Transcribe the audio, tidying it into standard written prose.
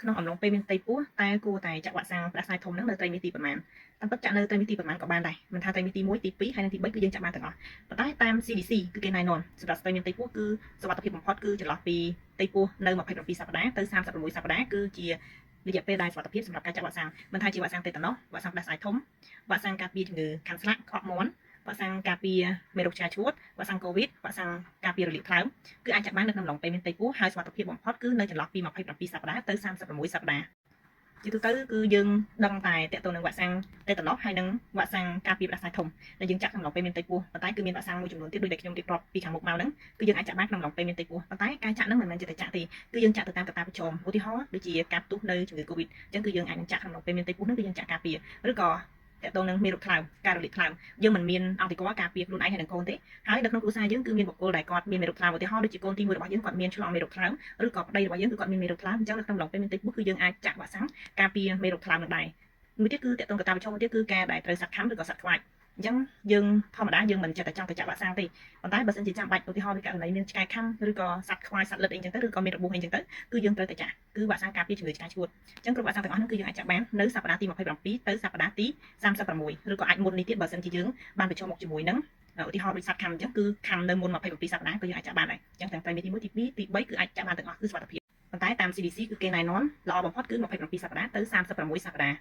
ក្នុងអំឡុងពេលមានផ្ទៃពោះតែគួរតែចាក់វ៉ាក់សាំងផ្ដាសាយធំហ្នឹងនៅត្រីមីទីប្រមាណតាមពិតចាក់នៅត្រីមីទីប្រមាណក៏បានដែរមិនថាត្រីមីទី1ទី2ហើយនិងទី3គឺយើងចាក់បានទាំងអស់ប៉ុន្តែតាម CDC គឺគេណែនាំសម្រាប់ស្ត្រីមានផ្ទៃពោះគឺសុវត្ថិភាពបំផុតគឺចន្លោះពីផ្ទៃពោះនៅ27សប្តាហ៍ទៅ36សប្តាហ៍គឺជារយៈពេលដែលសុវត្ថិភាពសម្រាប់ការចាក់វ៉ាក់សាំងមិនថាជាវ៉ាក់សាំងតេតាណូសវ៉ាក់សាំងផ្ដាសាយធំវ៉ាក់សាំងការពារជំងឺខាន់ស្លាក់ខក់មាន់វ៉ាក់សាំងការពារមេរោគឆ្កែឆ្កួតវ៉ាក់សាំងកូវីដវ៉ាក់សាំងការពាររលាកថ្លើមគឺអាចចាក់បាននៅក្នុងអំឡុងពេលមានផ្ទៃពោះហើយសុវត្ថិភាពបំផុតគឺនៅចន្លោះពី27សប្តាហ៍ទៅ36សប្តាហ៍ជាទូទៅគឺយើងដឹងតែតកតទៅនឹងវ៉ាក់សាំងតេតាណូសហើយនិងវ៉ាក់សាំងការពារផ្ដាសាយធំដែលយើងចាក់ក្នុងអំឡុងពេលមានផ្ទៃពោះប៉ុន្តែគឺមានវ៉ាក់សាំងមួយចំនួនទៀតដូចដែលខ្ញុំរៀបរាប់ពីខាងមុខមកហ្នឹងគឺយើងអាចចាក់បានក្នុងអំឡុងពេលមានផ្ទៃពោះប៉ុន្តែការចាក់ហ្នឹងមិនមែនជាតែចាក់ទេគឺយើងចាក់ទៅតាមកត្តាប្រជុំឧទាហរណ៍ដូចជាការផ្ទុះនៅជំងឺកូវីដអញ្ចឹងគឺយើងអាចនឹងចាក់ក្នុងអំឡុងពេលមានផ្ទៃពោះហ្នឹងគឺយើងចាក់ការពារឬក៏តកតនឹងមេរោគថ្លើមការរលាកថ្លើមយើងមិនមានអន្តរការពារខ្លួនឯងហើយនឹងកូនទេហើយនៅក្នុងគ្រួសារយើងគឺមានបុគ្គលដែលគាត់មានមេរោគថ្លើមឧទាហរណ៍ដូចជាកូនទី1របស់យើងគាត់មានឆ្លងមេរោគថ្លើមឬក៏ប្តីរបស់យើងគឺគាត់មានមេរោគថ្លើមអញ្ចឹងនៅក្នុងអំឡុងពេលមានផ្ទៃពោះគឺយើងអាចចាក់វ៉ាក់សាំងការពារមេរោគថ្លើមនឹងដែរមួយទៀតគឺតកតងកត្តាប្រឈមមួយទៀតគឺការដែលត្រូវសត្វខាំឬក៏សត្វខ្វាច់អញ្ចឹងយើងធម្មតាយើងមិនចេះតែចង់ទៅចាក់វ៉ាក់សាំងទេប៉ុន្តែបើសិនជាចាំបាច់ឧទាហរណ៍នៃករណីមានឆ្កែខាំឬក៏សត្វខ្វាយសត្វលិតអីចឹងទៅឬក៏មានរបួសអីចឹងទៅគឺយើងត្រូវតែចាក់គឺវ៉ាក់សាំងការពារជំងឺឆ្កែឆ្កួតអញ្ចឹងគ្រប់វ៉ាក់សាំងទាំងអស់ហ្នឹងគឺយើងអាចចាក់បាននៅសប្តាហ៍ទី27ទៅសប្តាហ៍ទី36ឬក៏អាចមុននេះទៀតបើសិនជាយើងបានប្រឈមមុខជាមួយនឹងឧទាហរណ៍ដូចសត្វខាំអញ្ចឹងគឺខាំនៅមុន27សប្តាហ៍ក៏យើងអាចចាក់បានដែរអញ្ចឹងទាំងត្រីមីទី1ទី2ទី3គឺអាចចាក់បានទាំងអស់គឺសុវត្ថិភាពប៉ុន្តែតាម CDC គឺគេណែនាំល្អបំផុតគឺ27សប្តាហ៍ទៅ36សប្តាហ៍